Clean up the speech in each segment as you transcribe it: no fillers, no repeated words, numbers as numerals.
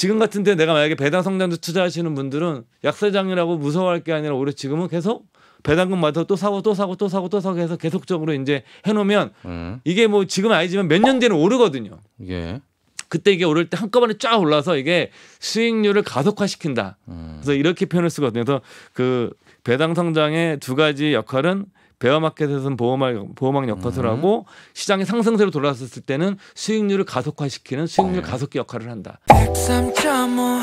지금 같은 때 내가 만약에 배당 성장주 투자하시는 분들은 약세장이라고 무서워할 게 아니라 오히려 지금은 계속 배당금마다 또 사고 또 사고 또 사고 또 사고 해서 계속적으로 이제 해놓으면 이게 뭐 지금 아니지만 몇 년 뒤에는 오르거든요. 예. 그때 이게 오를 때 한꺼번에 쫙 올라서 이게 수익률을 가속화시킨다. 그래서 이렇게 표현을 쓰거든요. 그래서 그 배당 성장의 두 가지 역할은 베어마켓에서는 보호막 역할을 하고 시장의 상승세로 돌아섰을 때는 수익률을 가속화시키는 수익률 가속기 역할을 한다. 103.5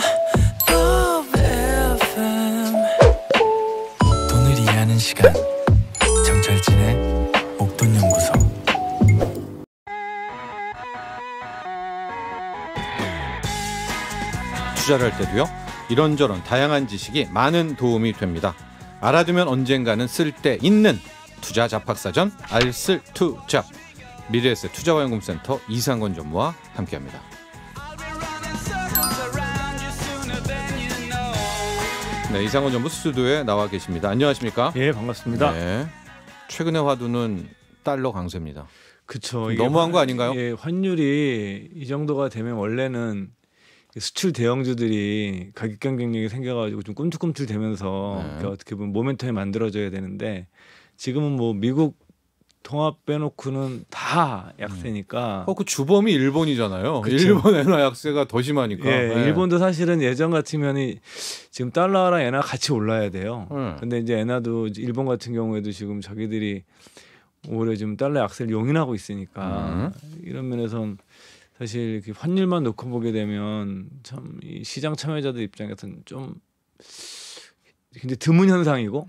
돈을 이해하는 시간 정철진의 목돈연구소. 투자를 할 때도요. 이런저런 다양한 지식이 많은 도움이 됩니다. 알아두면 언젠가는 쓸데 있는 투자 잡학사전 알쓸투잡. 미래에셋 투자와연금센터 이상권 전무와 함께합니다. 네, 이상권 전무 스튜디오에 나와 계십니다. 안녕하십니까? 예, 반갑습니다. 네, 최근의 화두는 달러 강세입니다. 그렇죠. 너무한 거 아닌가요? 예, 환율이 이 정도가 되면 원래는 수출 대형주들이 가격 경쟁력이 생겨가지고 좀 꿈틀꿈틀대면서 어떻게 보면 모멘텀이 만들어져야 되는데 지금은 뭐 미국 통합 빼놓고는 다 약세니까. 그 주범이 일본이잖아요. 그쵸. 일본 엔화 약세가 더 심하니까. 예, 일본도 사실은 예전 같으면 지금 달러랑 엔화 같이 올라야 돼요. 근데 이제 엔화도 일본 같은 경우에도 지금 자기들이 올해 좀 달러 약세를 용인하고 있으니까 이런 면에선 사실 환율만 놓고 보게 되면 참 이 시장 참여자들 입장에서는 좀 굉장히 드문 현상이고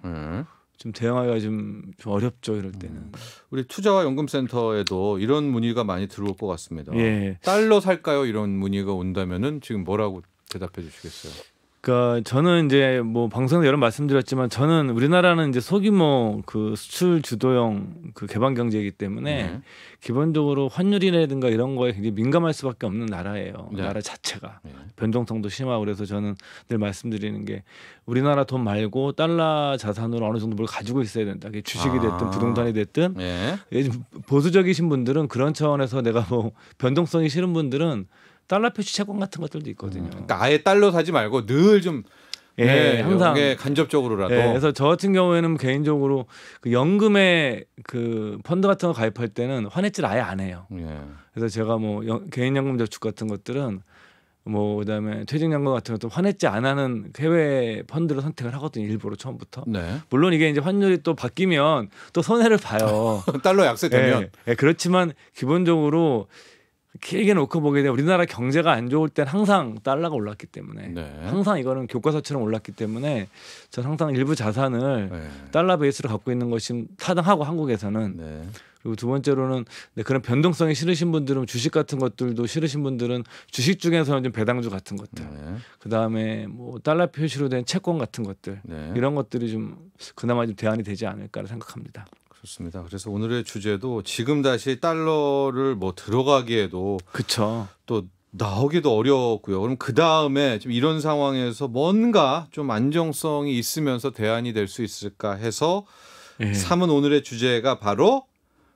좀 대응하기가 좀 어렵죠 이럴 때는. 우리 투자와 연금센터에도 이런 문의가 많이 들어올 것 같습니다. 예. 달러 살까요? 이런 문의가 온다면은 지금 뭐라고 대답해 주시겠어요? 그러니까 저는 이제 뭐 방송에서 여러 번 말씀드렸지만 저는 우리나라는 이제 소규모 그 수출 주도형 그 개방 경제이기 때문에 기본적으로 환율이라든가 이런 거에 굉장히 민감할 수밖에 없는 나라예요. 네. 나라 자체가 변동성도 심하고 그래서 저는 늘 말씀드리는 게 우리나라 돈 말고 달러 자산으로 어느 정도 뭘 가지고 있어야 된다. 그게 주식이 됐든 부동산이 됐든 보수적이신 분들은 그런 차원에서 내가 뭐 변동성이 싫은 분들은 달러 표시 채권 같은 것들도 있거든요. 그러니까 아예 달러 사지 말고 늘 좀 항상 간접적으로라도. 그래서 저 같은 경우에는 개인적으로 그 연금에 그 펀드 같은 거 가입할 때는 환해지를 아예 안 해요. 그래서 제가 뭐 개인연금 저축 같은 것들은 뭐 그다음에 퇴직연금 같은 것도 환해지 안 하는 해외 펀드를 선택을 하거든요. 일부러 처음부터. 물론 이게 이제 환율이 또 바뀌면 또 손해를 봐요. 달러 약세되면. 그렇지만 기본적으로 길게 놓고 보게 되면 우리나라 경제가 안 좋을 땐 항상 달러가 올랐기 때문에 항상 이거는 교과서처럼 올랐기 때문에 저는 항상 일부 자산을 달러 베이스로 갖고 있는 것이 타당하고 한국에서는 그리고 두 번째로는 그런 변동성이 싫으신 분들은 주식 같은 것들도 싫으신 분들은 주식 중에서는 좀 배당주 같은 것들 그다음에 뭐 달러 표시로 된 채권 같은 것들 이런 것들이 좀 그나마 좀 대안이 되지 않을까 생각합니다. 그렇습니다. 그래서 오늘의 주제도 지금 다시 달러를 뭐 들어가기에도 그쵸. 또 나오기도 어렵고요. 그럼 그 다음에 좀 이런 상황에서 뭔가 좀 안정성이 있으면서 대안이 될 수 있을까 해서 삼은 오늘의 주제가 바로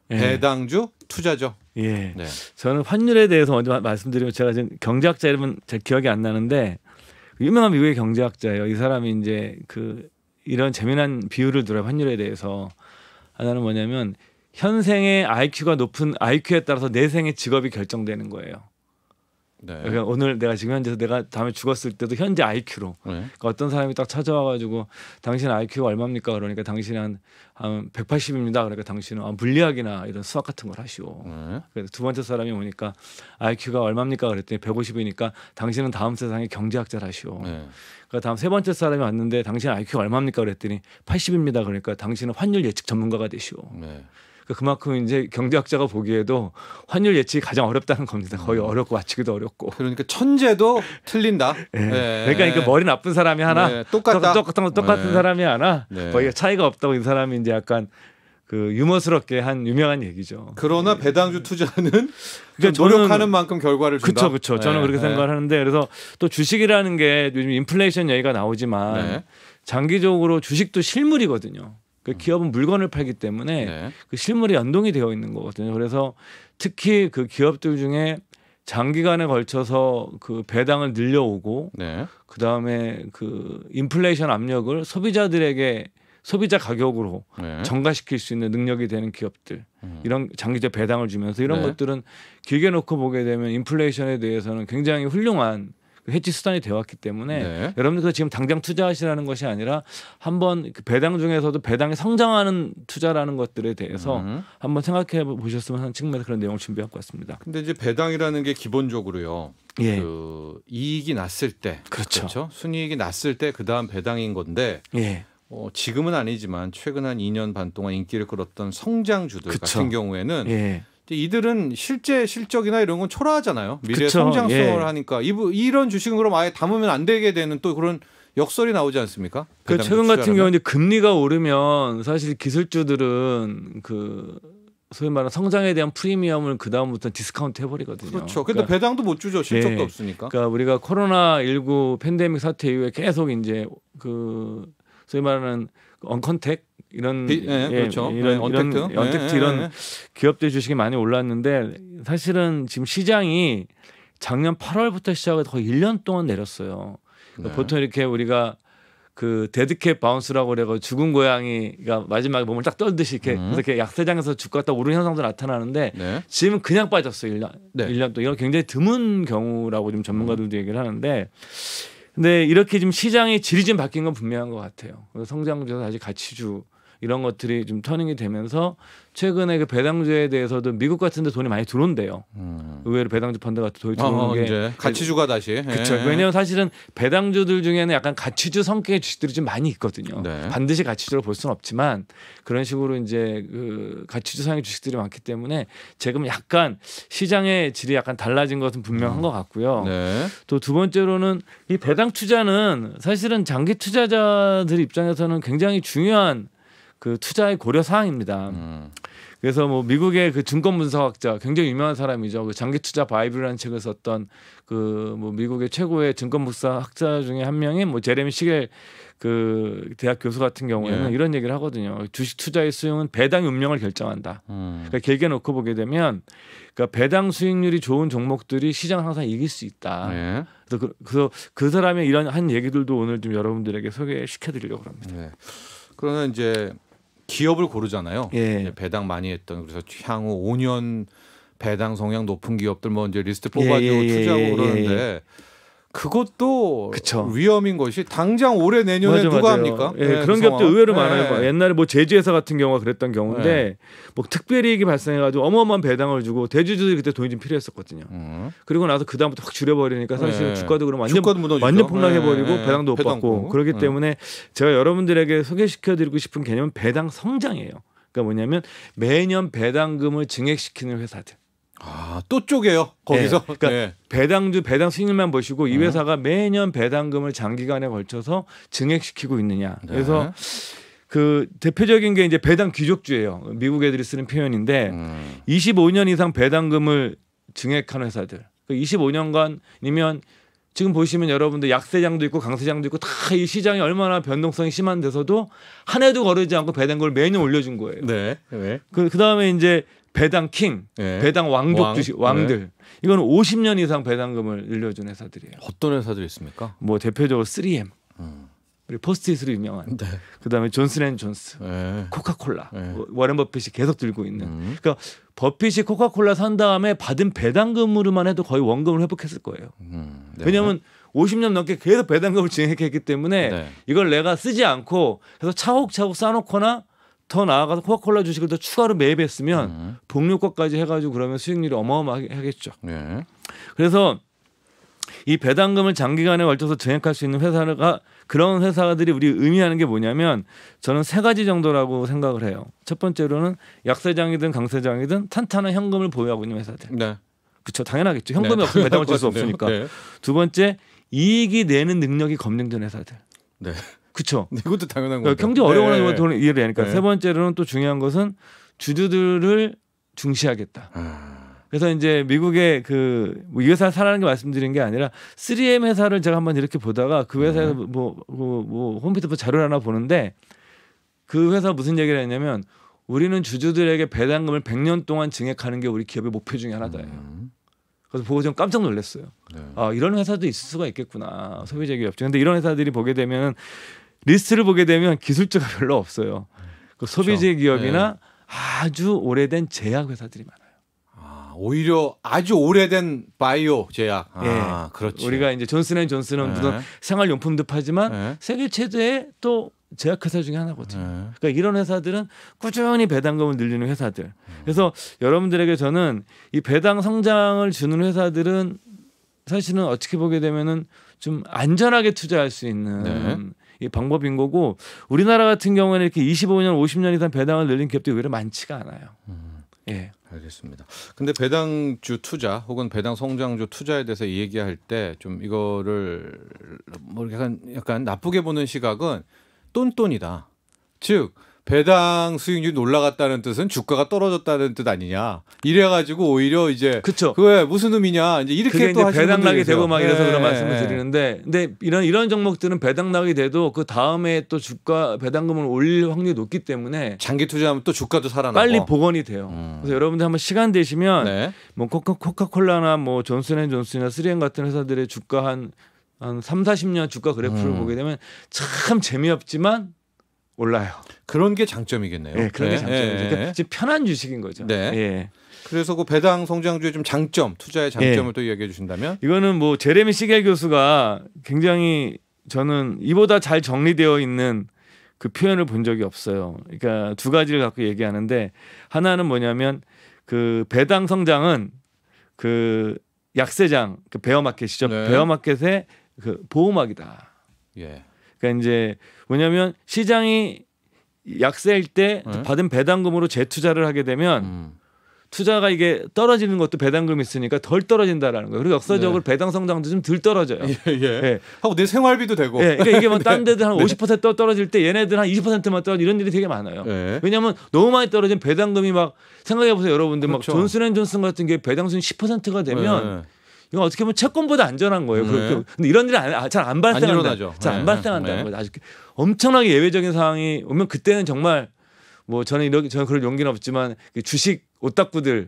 배당주 투자죠. 저는 환율에 대해서 먼저 말씀드리면 제가 지금 경제학자 이름은 제 기억이 안 나는데 유명한 미국의 경제학자예요. 이 사람이 이제 그 이런 재미난 비유를 들어요. 환율에 대해서. 하나는 뭐냐면 현생의 IQ가 높은 IQ에 따라서 내생의 직업이 결정되는 거예요. 그러니까 오늘 내가 지금 현재서 내가 다음에 죽었을 때도 현재 IQ로 그러니까 어떤 사람이 딱 찾아와가지고 당신 IQ가 얼마입니까? 그러니까 당신이 한 180입니다. 그러니까 당신은 물리학이나 이런 수학 같은 걸 하시오. 그래서 두 번째 사람이 오니까 IQ가 얼마입니까? 그랬더니 150이니까 당신은 다음 세상의 경제학자를 하시오. 그러니까 다음 세 번째 사람이 왔는데 당신 IQ가 얼마입니까? 그랬더니 80입니다. 그러니까 당신은 환율 예측 전문가가 되시오. 그만큼 이제 경제학자가 보기에도 환율 예측이 가장 어렵다는 겁니다. 거의 어렵고 맞추기도 어렵고. 그러니까 천재도 틀린다. 그러니까 머리 나쁜 사람이 하나, 똑같은 사람이 하나, 거의 차이가 없다고 이 사람이 이제 약간 그 유머스럽게 한 유명한 얘기죠. 그러나 배당주 투자는 노력하는 만큼 결과를 준다. 그렇죠. 저는 그렇게 생각을 하는데 그래서 또 주식이라는 게 요즘 인플레이션 얘기가 나오지만 장기적으로 주식도 실물이거든요. 그 기업은 물건을 팔기 때문에 그 실물이 연동이 되어 있는 거거든요. 그래서 특히 그 기업들 중에 장기간에 걸쳐서 그 배당을 늘려오고 네. 그다음에 그 인플레이션 압력을 소비자들에게 소비자 가격으로 네. 전가시킬 수 있는 능력이 되는 기업들 이런 장기적 배당을 주면서 이런 네. 것들은 길게 놓고 보게 되면 인플레이션에 대해서는 굉장히 훌륭한 해지 수단이 되었기 때문에 네. 여러분들 지금 당장 투자하시라는 것이 아니라 한번 그 배당 중에서도 배당이 성장하는 투자라는 것들에 대해서 한번 생각해 보셨으면 하는 측면에서 그런 내용을 준비하고 왔습니다. 근데 이제 배당이라는 게 기본적으로요. 예. 그 이익이 났을 때, 그렇죠. 순이익이 났을 때 그 다음 배당인 건데 예. 지금은 아니지만 최근 한 2년 반 동안 인기를 끌었던 성장주들 그쵸. 같은 경우에는 예. 이들은 실제 실적이나 이런 건 초라하잖아요. 미래 그쵸. 성장성을 예. 하니까 이런 주식은 그럼 아예 담으면 안 되게 되는 또 그런 역설이 나오지 않습니까? 그 배당주 최근 같은 투자라면? 경우 이제 금리가 오르면 사실 기술주들은 그 소위 말하는 성장에 대한 프리미엄을 그 다음부터 디스카운트 해버리거든요. 그렇죠. 근데 그러니까, 배당도 못 주죠. 실적도 예. 없으니까. 그러니까 우리가 코로나 19 팬데믹 사태 이후에 계속 이제 그 소위 말하는 언컨택 이런 그렇죠. 이런 언택트, 언택트 이런 기업들 주식이 많이 올랐는데 사실은 지금 시장이 작년 8월부터 시작해서 거의 1년 동안 내렸어요. 그러니까 네. 보통 이렇게 우리가 그 데드캣 바운스라고 그래가 죽은 고양이가 마지막에 몸을 딱 떨듯이 이렇게 약세장에서 주가가 딱 오르는 현상도 나타나는데 네. 지금은 그냥 빠졌어요. 1년, 네. 1년 동안. 이건 굉장히 드문 경우라고 좀 전문가들도 얘기를 하는데 근데 이렇게 지금 시장의 질이 좀 바뀐 건 분명한 것 같아요. 성장주에서 다시 가치주 이런 것들이 좀 터닝이 되면서 최근에 그 배당주에 대해서도 미국 같은 데 돈이 많이 들어온대요. 의외로 배당주 펀드 같은 돈이 들어오는 게 이제 가치주가 다시. 그렇죠. 왜냐하면 사실은 배당주들 중에는 약간 가치주 성격의 주식들이 좀 많이 있거든요. 네. 반드시 가치주로 볼 수는 없지만 그런 식으로 이제 그 가치주 성의 주식들이 많기 때문에 지금 약간 시장의 질이 약간 달라진 것은 분명한 것 같고요. 네. 또 두 번째로는 이 배당 투자는 사실은 장기 투자자들 입장에서는 굉장히 중요한 그 투자의 고려 사항입니다. 그래서 뭐 미국의 그 증권 분석학자 굉장히 유명한 사람이죠. 그 장기 투자 바이블이라는 책을 썼던 그 뭐 미국의 최고의 증권 분석학자 중에 한 명인 뭐 제레미 시겔 그 대학 교수 같은 경우에는 예. 이런 얘기를 하거든요. 주식 투자의 수용은 배당의 운명을 결정한다. 그러니까 길게 놓고 보게 되면 그러니까 배당 수익률이 좋은 종목들이 시장을 항상 이길 수 있다. 네. 그래서 그 사람의 이런 한 얘기들도 오늘 좀 여러분들에게 소개시켜드리려고 합니다. 네. 그러면 이제 기업을 고르잖아요. 예. 이제 배당 많이 했던 그래서 향후 5년 배당 성향 높은 기업들 뭐 이제 리스트 뽑아주고 투자하고 그러는데 그것도 그쵸. 위험인 것이 당장 올해 내년에 누가 맞아요. 합니까? 예, 네, 그런 그 기업도 상황. 의외로 네. 많아요. 옛날에 뭐 제주회사 같은 경우가 그랬던 경우인데 뭐 특별이익이 발생해가지고 어마어마한 배당을 주고 대주주들이 그때 돈이 좀 필요했었거든요. 그리고 나서 그 다음부터 확 줄여버리니까 사실 네. 주가도 그럼 주가도 무너지죠. 완전 폭락해버리고 네. 배당도 못 배당 받고 없고. 그렇기 네. 때문에 제가 여러분들에게 소개시켜드리고 싶은 개념은 배당 성장이에요. 그러니까 뭐냐면 매년 배당금을 증액시키는 회사들. 또 쪼개요. 거기서. 네. 그러니까 네. 배당 수익률만 보시고 이 회사가 매년 배당금을 장기간에 걸쳐서 증액시키고 있느냐. 그래서 그 대표적인 게 이제 배당 귀족주예요. 미국 애들이 쓰는 표현인데 25년 이상 배당금을 증액한 회사들. 25년간이면 지금 보시면 여러분들 약세장도 있고 강세장도 있고 다 이 시장이 얼마나 변동성이 심한 데서도 한 해도 거르지 않고 배당금을 매년 올려준 거예요. 네. 네. 그다음에 이제 배당 킹, 네. 배당 왕족 왕. 주식 왕들. 이거는 50년 이상 배당금을 늘려준 회사들이에요. 어떤 회사들이 있습니까? 뭐 대표적으로 3M, 우리 포스트잇으로 유명한. 네. 그다음에 존슨앤존스, 네. 코카콜라. 네. 워렌 버핏이 계속 들고 있는. 그러니까 버핏이 코카콜라 산 다음에 받은 배당금으로만 해도 거의 원금을 회복했을 거예요. 네. 왜냐하면 50년 넘게 계속 배당금을 증액했기 때문에 네. 이걸 내가 쓰지 않고 그래서 차곡차곡 쌓아놓거나 더 나아가서 코카콜라 주식을 더 추가로 매입했으면 복류가까지 해가지고 그러면 수익률이 어마어마하게 하겠죠. 네. 그래서 이 배당금을 장기간에 걸쳐서 증액할 수 있는 회사가 그런 회사들이 우리 의미하는 게 뭐냐면 저는 세 가지 정도라고 생각을 해요. 첫 번째로는 약세장이든 강세장이든 탄탄한 현금을 보유하고 있는 회사들. 네. 그렇죠. 당연하겠죠. 현금이 없으면 배당을 줄 수 없으니까. 네. 두 번째 이익이 내는 능력이 검증된 회사들. 네. 그렇죠. 이것도 당연한 거죠. 경제 어려운 건 이해를 하니까. 네. 세 번째로는 또 중요한 것은 주주들을 중시하겠다. 그래서 이제 미국의 이 회사 사라는 게 말씀드린 게 아니라 3M 회사를 제가 한번 이렇게 보다가 그 회사에서 뭐 홈페이지 자료를 하나 보는데 그 회사 무슨 얘기를 했냐면 우리는 주주들에게 배당금을 100년 동안 증액하는 게 우리 기업의 목표 중에 하나다예요. 그래서 보고 좀 깜짝 놀랐어요. 네. 아, 이런 회사도 있을 수가 있겠구나. 소비재 기업중. 근데 이런 회사들이 보게 되면 리스트를 보게 되면 기술자가 별로 없어요. 그 소비재 기업이나 네. 아주 오래된 제약 회사들이 많아요. 오히려 아주 오래된 바이오 제약. 예. 그렇지. 우리가 이제 존슨앤존슨은 네. 무슨 생활용품도 파지만 네. 세계 최대의 또 제약회사 중에 하나거든요. 네. 그러니까 이런 회사들은 꾸준히 배당금을 늘리는 회사들. 그래서 여러분들에게 저는 이 배당 성장을 주는 회사들은 사실은 어떻게 보게 되면은 좀 안전하게 투자할 수 있는 네. 이 방법인 거고, 우리나라 같은 경우에는 이렇게 25년, 50년 이상 배당을 늘린 기업들이 오히려 많지가 않아요. 예. 알겠습니다. 근데 배당주 투자 혹은 배당 성장주 투자에 대해서 얘기할 때 좀 이거를 뭐 약간 나쁘게 보는 시각은 똔똔이다. 즉 배당 수익률이 올라갔다는 뜻은 주가가 떨어졌다는 뜻 아니냐. 이래가지고 오히려 이제 그렇죠. 그게 무슨 의미냐. 이제 이렇게 그게 또 이제 하시는 배당락이 분들이 되고 막 이래서 계세요. 그런 예, 말씀을 예. 드리는데, 근데 이런 종목들은 배당락이 돼도 그 다음에 또 주가 배당금을 올릴 확률이 높기 때문에 장기 투자하면 또 주가도 살아나고 빨리 복원이 돼요. 그래서 여러분들 한번 시간 되시면 네. 뭐 코카콜라나 뭐 존슨앤존슨이나 3M 같은 회사들의 주가 한 3-40년 주가 그래프를 보게 되면 참 재미없지만 올라요. 그런 게 장점이겠네요. 예, 그런 게 네, 장점이죠. 네, 그러니까 이제 편한 주식인 거죠. 네. 예. 그래서 그 배당 성장주의 좀 장점, 투자의 장점을 또 이야기해 주신다면 이거는 뭐 제레미 시겔 교수가 굉장히 저는 이보다 잘 정리되어 있는 그 표현을 본 적이 없어요. 그러니까 두 가지를 갖고 얘기하는데, 하나는 뭐냐면 그 배당 성장은 그 약세장, 그 베어마켓이죠. 네. 베어마켓의 그 보호막이다. 예. 그러니까 이제 뭐냐면 시장이 약세일 때 네. 받은 배당금으로 재투자를 하게 되면 투자가 이게 떨어지는 것도 배당금이 있으니까 덜 떨어진다라는 거예요. 그리고 역사적으로 배당 성장도 좀 덜 떨어져요. 예. 하고 내 생활비도 되고. 예, 그러니까 이게 뭐 딴 데들 한 50% 떨어질 때 얘네들 한 20%만 떨어져, 이런 일이 되게 많아요. 네. 왜냐하면 너무 많이 떨어진 배당금이 막, 생각해 보세요, 여러분들. 그렇죠. 막 존슨앤존슨 같은 게 배당수는 10%가 되면 이건 어떻게 보면 채권보다 안전한 거예요. 네. 근데 이런 일이 잘 안 발생한다. 일어나죠. 잘 안 네. 발생한다는 네. 거죠. 아주 엄청나게 예외적인 상황이 오면 그때는 정말 뭐 저는 그럴 용기는 없지만 주식 오따쿠들이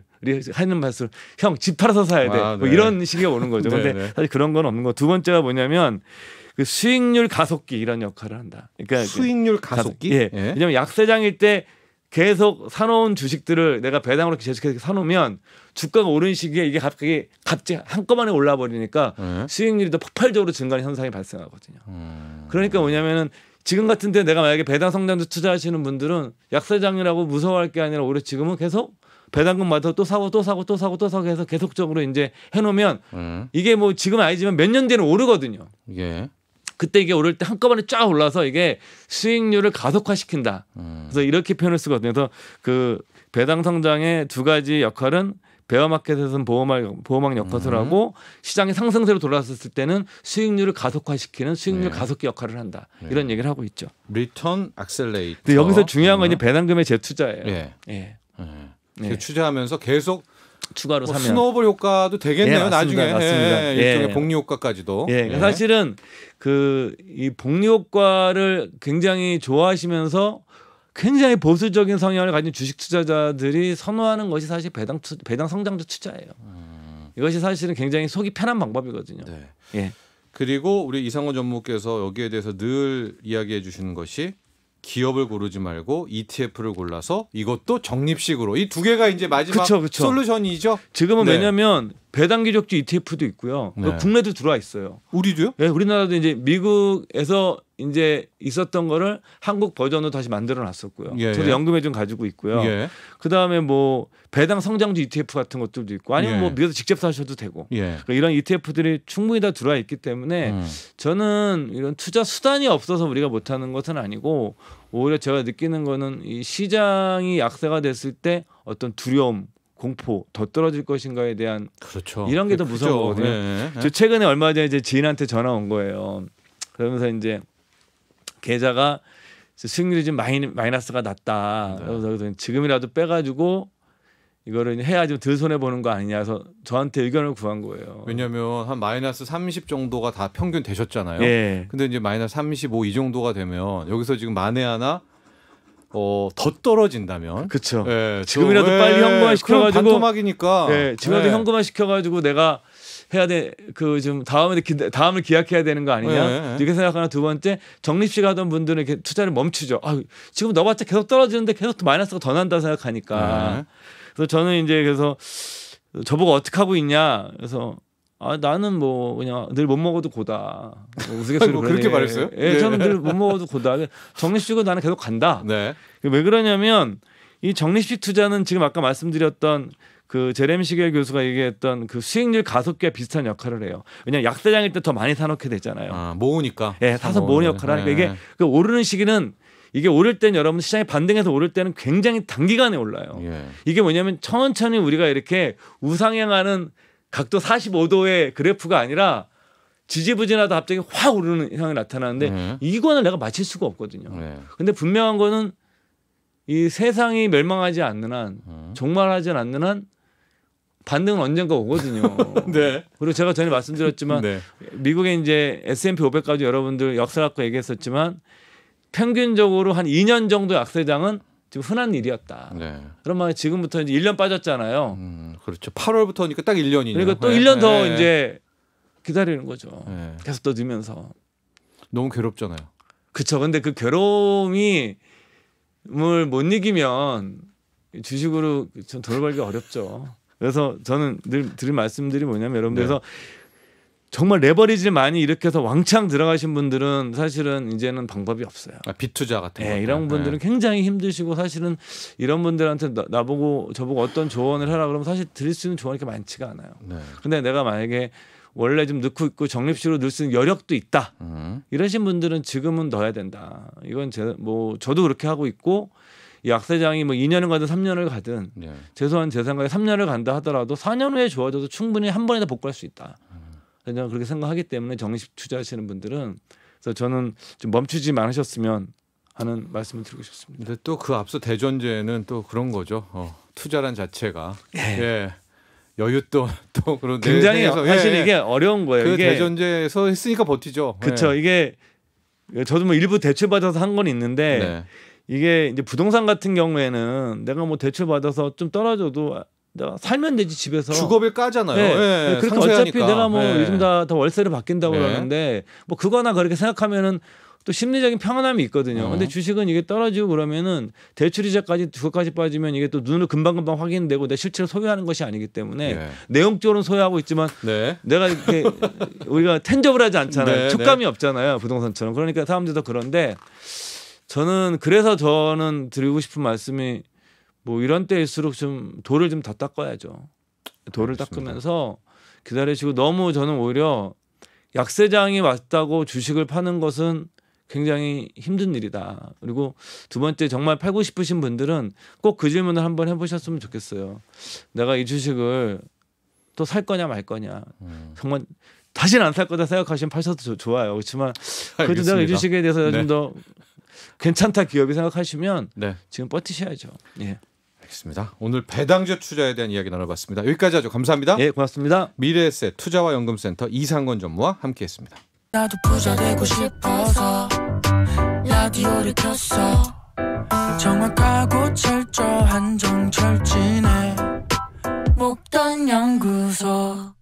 하는 말씀, 형 집 팔아서 사야 돼. 뭐 네. 이런 식이 오는 거죠. 네, 근데 네. 사실 그런 건 없는 거. 두 번째가 뭐냐면 그 수익률 가속기 이런 역할을 한다. 그러니까 수익률 가속기? 예. 왜냐하면 약세장일 때 계속 사놓은 주식들을 내가 배당으로 계속해서 사놓으면 주가가 오른 시기에 이게 갑자기 한꺼번에 올라 버리니까 수익률이 더 폭발적으로 증가하는 현상이 발생하거든요. 그러니까 뭐냐면은 지금 같은 때 내가 만약에 배당 성장주 투자하시는 분들은 약세장이라고 무서워할 게 아니라 오히려 지금은 계속 배당금 받아 또 사고 또 사고 또 사고 또 사고 해서 계속적으로 이제 해놓으면 이게 뭐 지금 아니지만 몇 년 뒤에는 오르거든요. 예. 그때 이게 오를 때 한꺼번에 쫙 올라서 이게 수익률을 가속화시킨다. 그래서 이렇게 표현을 쓰거든요. 그래서 그 배당 성장의 두 가지 역할은 베어마켓에서는 보호막 역할을 하고, 시장의 상승세로 돌아섰을 때는 수익률을 가속화시키는 수익률 가속기 역할을 한다. 이런 얘기를 하고 있죠. 리턴 액셀레이터. 근데 여기서 중요한 건 이제 배당금의 재투자예요. 예. 예. 그 투자하면서 계속 추가로 뭐 사면 스노우볼 효과도 되겠네요. 예, 맞습니다. 나중에 맞습니다. 일종의 예. 복리 효과까지도. 예, 그러니까 사실은 그 이 복리 효과를 굉장히 좋아하시면서 굉장히 보수적인 성향을 가진 주식 투자자들이 선호하는 것이 사실 배당 성장주 투자예요. 이것이 사실은 굉장히 속이 편한 방법이거든요. 네. 예. 그리고 우리 이상원 전무께서 여기에 대해서 늘 이야기해 주시는 것이, 기업을 고르지 말고 ETF를 골라서 이것도 적립식으로, 이 두 개가 이제 마지막 그쵸. 솔루션이죠. 지금은 네. 왜냐하면 배당 기족주 ETF도 있고요. 네. 국내도 들어와 있어요. 우리도요? 예, 우리나라도 이제 미국에서 이제 있었던 거를 한국 버전으로 다시 만들어 놨었고요. 예, 저도 예. 연금에 좀 가지고 있고요. 예. 그다음에 뭐 배당 성장주 ETF 같은 것들도 있고, 아니면 예. 뭐 미국에서 직접 사셔도 되고. 예. 그러니까 이런 ETF들이 충분히 다 들어와 있기 때문에 저는 이런 투자 수단이 없어서 우리가 못하는 것은 아니고, 오히려 제가 느끼는 거는 이 시장이 약세가 됐을 때 어떤 두려움, 공포, 더 떨어질 것인가에 대한 그렇죠. 이런 게 더 무서운 그죠. 거거든요. 예. 저 최근에 얼마 전에 이제 지인한테 전화 온 거예요. 그러면서 이제 계좌가 수익률이 좀 마이너스가 났다. 그래서 지금이라도 빼가지고 이거를 해야 좀 덜 손해 보는 거 아니냐 해서 저한테 의견을 구한 거예요. 왜냐하면 한 마이너스 30 정도가 다 평균 되셨잖아요. 예. 근데 이제 마이너스 35 이 정도가 되면 여기서 지금 만에 하나 더 떨어진다면 그렇죠. 예, 지금이라도 또, 빨리 현금화 그럼 시켜가지고 반토막이니까. 예, 지금이라도 예. 현금화 시켜가지고 내가 해야 돼. 그 좀 다음을 기약해야 되는 거 아니냐? 네. 이렇게 생각하나 두 번째 적립식 하던 분들은 이렇게 투자를 멈추죠. 아, 지금 넣어봤자 계속 떨어지는데 계속 마이너스가 더 난다 생각하니까. 네. 그래서 저는 이제 그래서 저보고 어떻게 하고 있냐? 그래서 나는 뭐 그냥 늘 못 먹어도 고다. 뭐 우스갯소리로 그렇게 말했어요? 예, 네. 저는 늘 못 먹어도 고다. 적립식으로 나는 계속 간다. 네. 왜 그러냐면 이 적립식 투자는 지금 아까 말씀드렸던 그 제레미 시겔 교수가 얘기했던 그 수익률 가속기와 비슷한 역할을 해요. 왜냐하면 약세장일 때 더 많이 사놓게 되잖아요. 모으니까. 예, 사서 모으는 역할을 하니까 이게 그 오르는 시기는 이게 오를 때는 여러분 시장이 반등해서 오를 때는 굉장히 단기간에 올라요. 예. 이게 뭐냐면 천천히 우리가 이렇게 우상향하는 각도 45도의 그래프가 아니라 지지부진하다 갑자기 확 오르는 현상이 나타나는데 이거는 내가 맞힐 수가 없거든요. 근데 분명한 거는 이 세상이 멸망하지 않는 한 종말하지 않는 한 반등은 언젠가 오거든요. 네. 그리고 제가 전에 말씀드렸지만 네. 미국에 이제 S&P 500까지 여러분들 역사 갖고 얘기했었지만 평균적으로 한 2년 정도 약세장은 지금 흔한 일이었다. 네. 그런 말에 지금부터 이제 1년 빠졌잖아요. 그렇죠. 8월부터니까 딱 1년이네요. 그러니까 또 1년 더 이제 기다리는 거죠. 네. 계속 더 넣으면서. 너무 괴롭잖아요. 그렇죠. 근데 그 괴로움을 못 이기면 주식으로 좀 돈 벌기 어렵죠. 그래서 저는 늘 드릴 말씀들이 뭐냐면 여러분들에서 정말 레버리지를 많이 일으켜서 왕창 들어가신 분들은 사실은 이제는 방법이 없어요. 빚투자 같은 거. 이런 분들은 굉장히 힘드시고 사실은 이런 분들한테 나보고 저보고 어떤 조언을 하라 그러면 사실 드릴 수 있는 조언이 그렇게 많지가 않아요. 근데 내가 만약에 원래 좀 넣고 있고 적립식으로 넣을 수 있는 여력도 있다. 이러신 분들은 지금은 넣어야 된다. 이건 저도 그렇게 하고 있고 이 약세장이 뭐 2년을 가든 3년을 가든 최소한 제 생각에 3년을 간다 하더라도 4년 후에 좋아져도 충분히 한 번에 다 복구할 수 있다. 저는 그렇게 생각하기 때문에 적립식 투자하시는 분들은 그래서 저는 좀 멈추지 않으셨으면 하는 말씀을 드리고 싶습니다. 근데 또 그 앞서 대전제는 또 그런 거죠. 투자란 자체가 여윳돈 또 그런 굉장히 사실 이게 어려운 거예요. 그 이게 대전제에서 했으니까 버티죠. 그렇죠. 이게 저도 뭐 일부 대출 받아서 한 건 있는데 이게 이제 부동산 같은 경우에는 내가 뭐 대출 받아서 좀 떨어져도 내가 살면 되지 집에서 주거비를 까잖아요. 그러니까 어차피 내가 뭐 요즘 다 월세를 바뀐다고 그러는데 뭐 그거나 그렇게 생각하면은 또 심리적인 평안함이 있거든요. 근데 주식은 이게 떨어지고 그러면은 대출 이자까지 그것까지 빠지면 이게 또 눈으로 금방금방 확인되고 내 실체로 소유하는 것이 아니기 때문에 내용적으로는 소유하고 있지만 내가 이렇게 우리가 텐저블 하지 않잖아요. 촉감이 없잖아요. 부동산처럼. 그러니까 사람들도 그런데 저는 드리고 싶은 말씀이 뭐 이런 때일수록 좀 돌을 좀 더 닦아야죠. 돌을 닦으면서 기다리시고 너무 저는 오히려 약세장이 왔다고 주식을 파는 것은 굉장히 힘든 일이다. 그리고 두 번째 정말 팔고 싶으신 분들은 꼭 그 질문을 한번 해보셨으면 좋겠어요. 내가 이 주식을 또 살 거냐 말 거냐. 정말 다시는 안 살 거다 생각하시면 파셔도 좋아요. 그렇지만 그래도 내가 이 주식에 대해서 좀 더 괜찮다 기업이 생각하시면 지금 버티셔야죠. 알겠습니다. 오늘 배당주 투자에 대한 이야기 나눠봤습니다. 여기까지 하죠. 감사합니다. 고맙습니다. 미래에셋 투자와 연금센터 이상권 전무와 함께했습니다. 나도 부자 되고 싶어서 라디오를 켰어. 정확하고 철저한 정철진의 목돈 연구소.